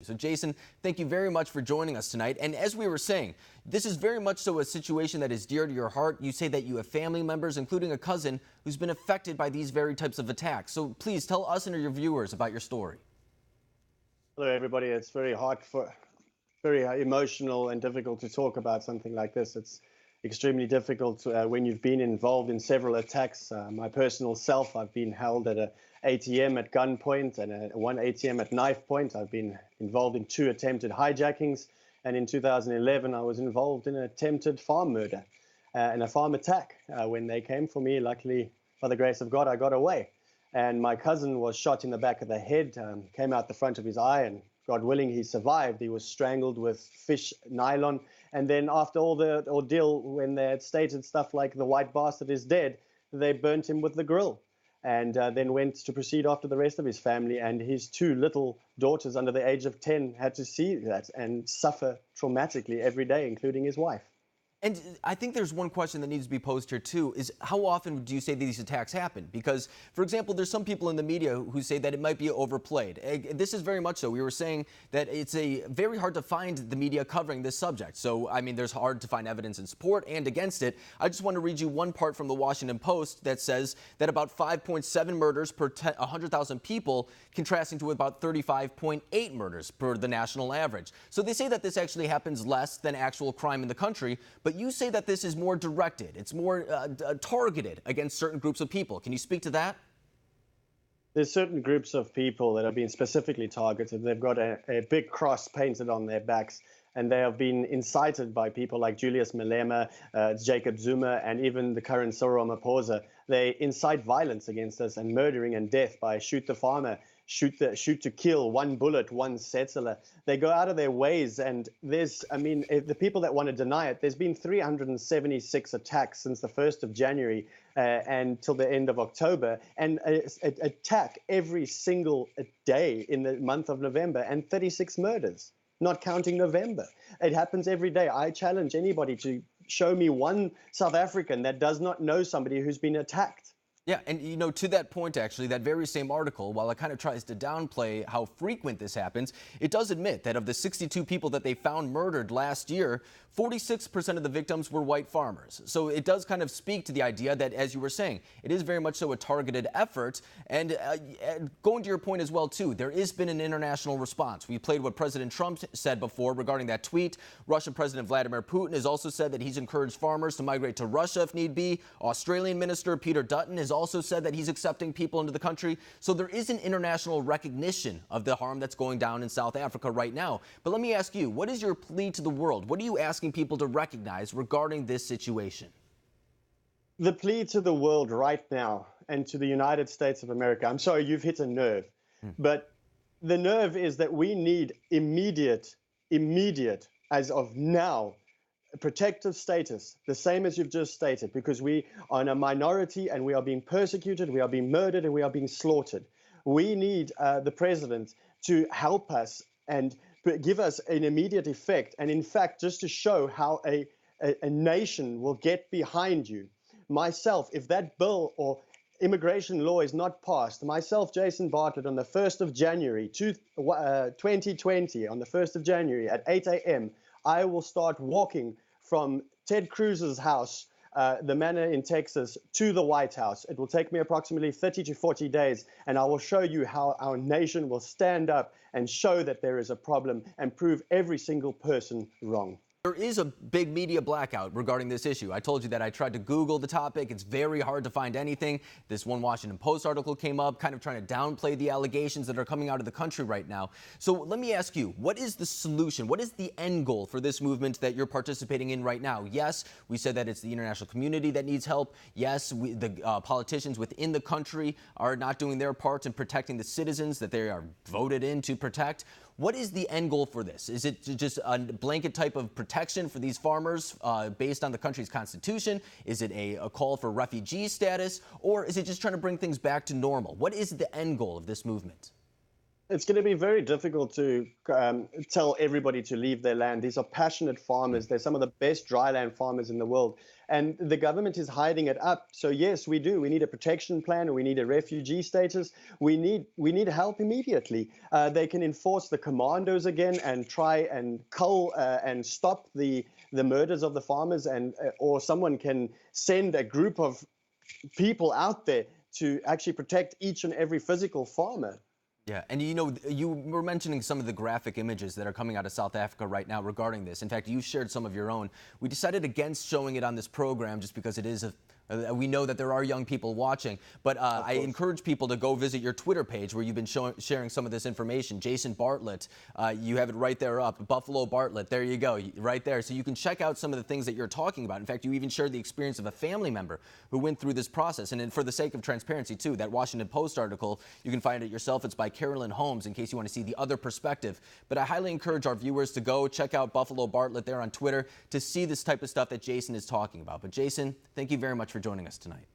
So Jason, thank you very much for joining us tonight. And as we were saying, this is very much so a situation that is dear to your heart. You say that you have family members, including a cousin, who's been affected by these very types of attacks. So please tell us and your viewers about your story. Hello, everybody. It's very emotional and difficult to talk about something like this. It's extremely difficult when you've been involved in several attacks. My personal self, I've been held at an ATM at gunpoint and one ATM at knife point. I've been involved in 2 attempted hijackings. And in 2011, I was involved in an attempted farm murder and a farm attack. When they came for me, luckily, by the grace of God, I got away. And my cousin was shot in the back of the head, came out the front of his eye, and God willing, he survived. He was strangled with fish nylon. And then after all the ordeal, when they had stated stuff like the white bastard is dead, they burnt him with the grill. And then went to proceed after the rest of his family. And his 2 little daughters under the age of 10 had to see that and suffer traumatically every day, including his wife. And I think there's one question that needs to be posed here, too, is how often do you say these attacks happen? Because, for example, there's some people in the media who say that it might be overplayed. This is very much so. We were saying that it's very hard to find the media covering this subject. So, I mean, there's hard to find evidence in support and against it. I just want to read you one part from the Washington Post that says that about 5.7 murders per 100,000 people, contrasting to about 35.8 murders per the national average. So they say that this actually happens less than actual crime in the country. But you say that this is more directed, it's more targeted against certain groups of people. Can you speak to that? There's certain groups of people that have been specifically targeted. They've got a big cross painted on their backs, and they have been incited by people like Julius Malema, Jacob Zuma, and even the current Cyril Ramaphosa. They incite violence against us and murdering and death by shoot the farmer, shoot to kill, 1 bullet, 1 settler. They go out of their ways, and the people that want to deny it, there's been 376 attacks since the 1st of January and till the end of October, and attack every single day in the month of November, and 36 murders, not counting November. It happens every day. I challenge anybody to show me one South African that does not know somebody who's been attacked. Yeah, and you know, to that point, actually, that very same article, while it kind of tries to downplay how frequent this happens, it does admit that of the 62 people that they found murdered last year, 46% of the victims were white farmers. So it does kind of speak to the idea that, as you were saying, it is very much so a targeted effort. And going to your point as well, too, there has been an international response. We played what President Trump said before regarding that tweet. Russian President Vladimir Putin has also said that he's encouraged farmers to migrate to Russia if need be. Australian Minister Peter Dutton has also said that he's accepting people into the country. So there is an international recognition of the harm that's going down in South Africa right now. But let me ask you, what is your plea to the world? What are you asking people to recognize regarding this situation? The plea to the world right now and to the United States of America, I'm sorry, you've hit a nerve, but the nerve is that we need immediate, as of now, protective status, the same as you've just stated, because we are in a minority and we are being persecuted, we are being murdered, and we are being slaughtered. We need the president to help us and give us an immediate effect. And in fact, just to show how a nation will get behind you. Myself, if that bill or immigration law is not passed, myself, Jason Bartlett, on the 1st of January, 2020, on the 1st of January at 8 a.m., I will start walking from Ted Cruz's house, the manor in Texas, to the White House. It will take me approximately 30 to 40 days, and I will show you how our nation will stand up and show that there is a problem and prove every single person wrong. There is a big media blackout regarding this issue. I told you that I tried to Google the topic. It's very hard to find anything. This one Washington Post article came up, kind of trying to downplay the allegations that are coming out of the country right now. So let me ask you, what is the solution? What is the end goal for this movement that you're participating in right now? Yes, we said that it's the international community that needs help. Yes, the politicians within the country are not doing their part in protecting the citizens that they are voted in to protect. What is the end goal for this? Is it just a blanket type of protection for these farmers based on the country's constitution? Is it a call for refugee status? Or is it just trying to bring things back to normal? What is the end goal of this movement? It's going to be very difficult to tell everybody to leave their land. These are passionate farmers. They're some of the best dryland farmers in the world. And the government is hiding it up. So yes, we do. We need a protection plan. We need a refugee status. We need help immediately. They can enforce the commandos again and try and cull and stop the murders of the farmers, and or someone can send a group of people out there to actually protect each and every physical farmer. Yeah, and you were mentioning some of the graphic images that are coming out of South Africa right now regarding this. In fact, you shared some of your own. We decided against showing it on this program just because it is we know that there are young people watching, but I encourage people to go visit your Twitter page where you've been sharing some of this information. Jason Bartlett, you have it right there up. Buffalo Bartlett, there you go, right there. So you can check out some of the things that you're talking about. In fact, you even shared the experience of a family member who went through this process. And for the sake of transparency, too, that Washington Post article, you can find it yourself. It's by Carolyn Holmes in case you want to see the other perspective. But I highly encourage our viewers to go check out Buffalo Bartlett there on Twitter to see this type of stuff that Jason is talking about. But Jason, thank you very much for joining us tonight.